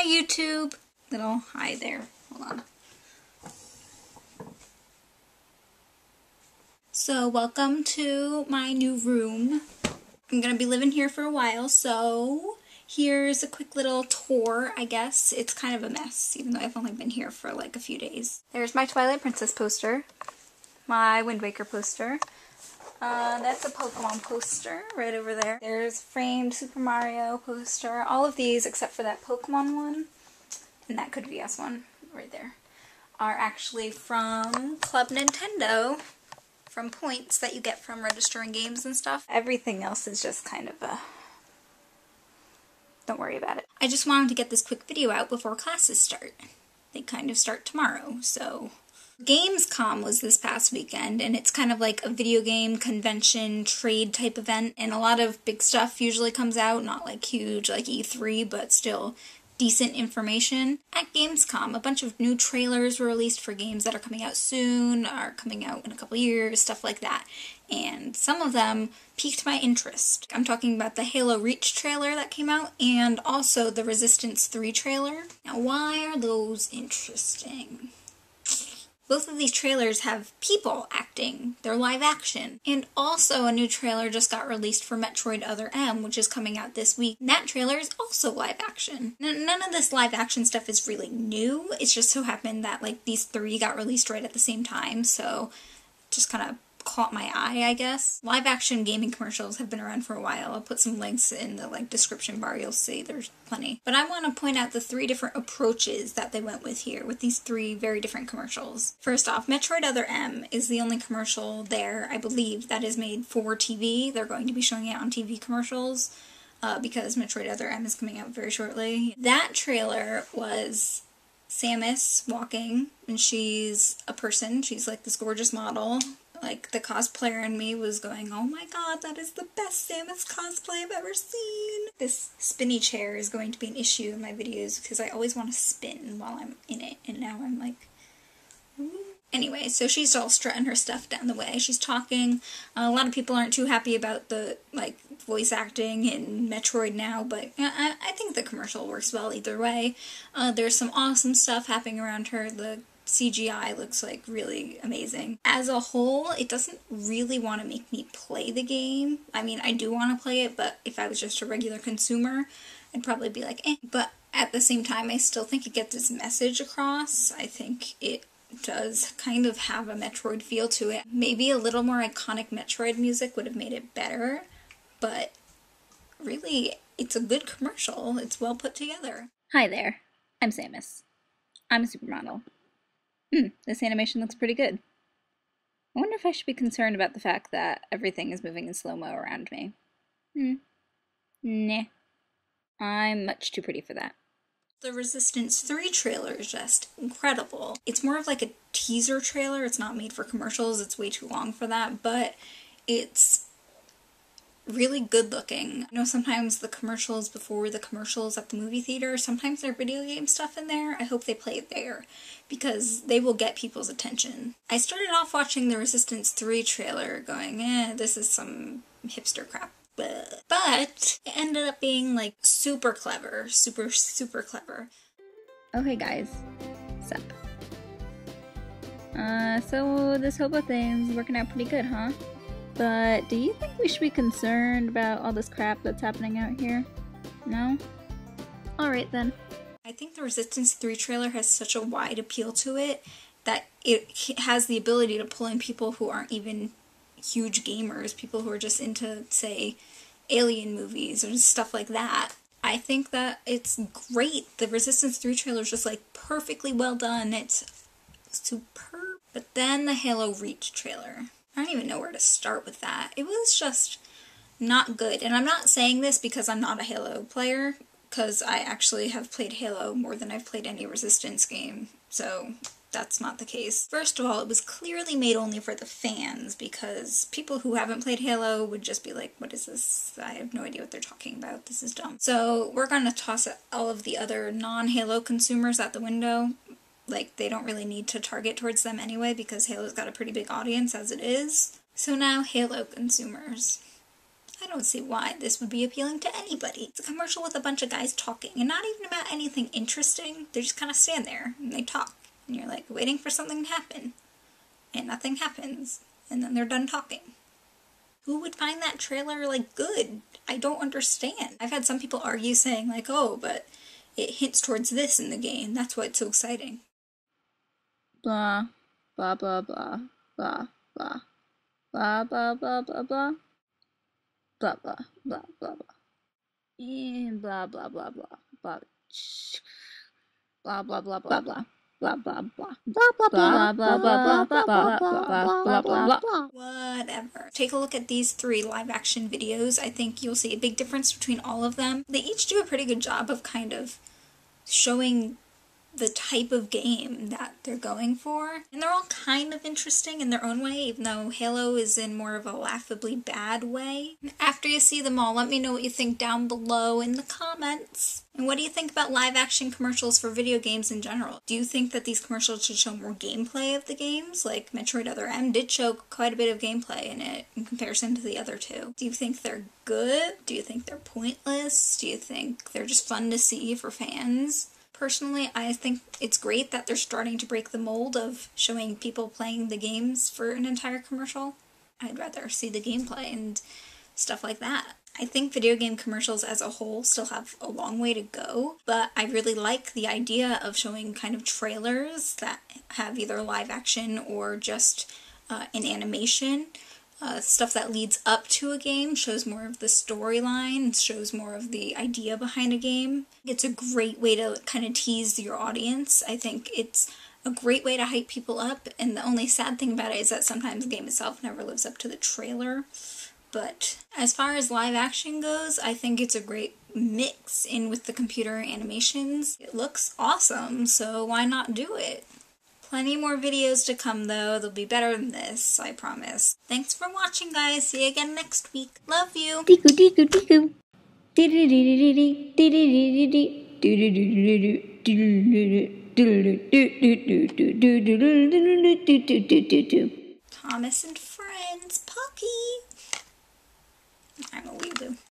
Hi YouTube! Little hi there. Hold on. So welcome to my new room. I'm gonna be living here for a while, so here's a quick little tour, I guess. It's kind of a mess, even though I've only been here for like a few days. There's my Twilight Princess poster, my Wind Waker poster. That's a Pokemon poster right over there. There's a framed Super Mario poster. All of these, except for that Pokemon one, and that Code VS one right there, are actually from Club Nintendo, from points that you get from registering games and stuff. Everything else is just kind of a... don't worry about it. I just wanted to get this quick video out before classes start. They kind of start tomorrow, so... Gamescom was this past weekend, and it's kind of like a video game convention trade type event, and a lot of big stuff usually comes out, not like huge like E3, but still decent information. At Gamescom, a bunch of new trailers were released for games that are coming out soon, are coming out in a couple years, stuff like that. And some of them piqued my interest. I'm talking about the Halo Reach trailer that came out, and also the Resistance 3 trailer. Now, why are those interesting? Both of these trailers have people acting. They're live action. And also a new trailer just got released for Metroid Other M, which is coming out this week. And that trailer is also live action. None of this live action stuff is really new. It's just so happened that like these three got released right at the same time, so just kind of caught my eye, I guess. Live action gaming commercials have been around for a while. I'll put some links in the description bar, you'll see there's plenty. But I want to point out the three different approaches that they went with here, with these three very different commercials. First off, Metroid Other M is the only commercial there, I believe, that is made for TV. They're going to be showing it on TV commercials, because Metroid Other M is coming out very shortly. That trailer was Samus walking, and she's a person. She's like this gorgeous model. Like, the cosplayer in me was going, oh my god, that is the best Samus cosplay I've ever seen! This spinny chair is going to be an issue in my videos because I always want to spin while I'm in it, and now I'm like... Ooh. Anyway, so she's all strutting her stuff down the way. She's talking. A lot of people aren't too happy about the, voice acting in Metroid now, but I think the commercial works well either way. There's some awesome stuff happening around her. The CGI looks like really amazing. As a whole, it doesn't really want to make me play the game. I mean, I do want to play it, but if I was just a regular consumer, I'd probably be like, eh. But at the same time, I still think it gets its message across. I think it does kind of have a Metroid feel to it. Maybe a little more iconic Metroid music would have made it better, but really, it's a good commercial. It's well put together. Hi there, I'm Samus. I'm a supermodel. This animation looks pretty good. I wonder if I should be concerned about the fact that everything is moving in slow-mo around me. Nah. I'm much too pretty for that. The Resistance 3 trailer is just incredible. It's more of like a teaser trailer. It's not made for commercials. It's way too long for that, but it's really good looking. I know sometimes the commercials before the commercials at the movie theater, sometimes there's video game stuff in there. I hope they play it there because they will get people's attention. I started off watching the Resistance 3 trailer going, this is some hipster crap. But it ended up being like super clever, super clever. Oh hey guys, sup? So this hobo thing's working out pretty good, huh? But do you think we should be concerned about all this crap that's happening out here? No? Alright then. I think the Resistance 3 trailer has such a wide appeal to it that it has the ability to pull in people who aren't even huge gamers, people who are just into, say, alien movies or stuff like that. I think that it's great. The Resistance 3 trailer is just perfectly well done. It's superb. But then the Halo Reach trailer. I don't even know where to start with that. It was just not good. And I'm not saying this because I'm not a Halo player, because I actually have played Halo more than I've played any Resistance game, so that's not the case. First of all, it was clearly made only for the fans, because people who haven't played Halo would just be like, what is this? I have no idea what they're talking about. This is dumb. So we're going to toss all of the other non-Halo consumers out the window. They don't really need to target towards them anyway, because Halo's got a pretty big audience as it is. So now, Halo consumers. I don't see why this would be appealing to anybody. It's a commercial with a bunch of guys talking, and not even about anything interesting. They just kind of stand there, and they talk. And you're like, waiting for something to happen. And nothing happens. And then they're done talking. Who would find that trailer, like, good? I don't understand. I've had some people argue saying, like, oh, but it hints towards this in the game. That's why it's so exciting. Blah, blah, blah, blah, blah, blah, blah, blah, blah, blah, blah, blah, blah, blah, blah, blah, and blah, blah, blah, blah, blah, blah, blah, blah, blah, blah. Blah blah blah blah blah blah blah blah blah blah blah blah blah blah. Whatever. Take a look at these 3 live action videos. I think you'll see a big difference between all of them. They each do a pretty good job of kind of showing the type of game that they're going for. And they're all kind of interesting in their own way, even though Halo is in more of a laughably bad way. After you see them all, let me know what you think down below in the comments. And what do you think about live action commercials for video games in general? Do you think that these commercials should show more gameplay of the games? Like Metroid Other M did show quite a bit of gameplay in it in comparison to the other 2. Do you think they're good? Do you think they're pointless? Do you think they're just fun to see for fans? Personally, I think it's great that they're starting to break the mold of showing people playing the games for an entire commercial. I'd rather see the gameplay and stuff like that. I think video game commercials as a whole still have a long way to go, but I really like the idea of showing kind of trailers that have either live action or just an animation. Stuff that leads up to a game, shows more of the storyline, shows more of the idea behind a game. It's a great way to kind of tease your audience. I think it's a great way to hype people up, and the only sad thing about it is that sometimes the game itself never lives up to the trailer. But as far as live action goes, I think it's a great mix in with the computer animations. It looks awesome, so why not do it? Plenty more videos to come though. They'll be better than this, I promise. Thanks for watching, guys. See you again next week. Love you. Tiku tiku tiku. Thomas and Friends, Pocky. I'm a weeaboo.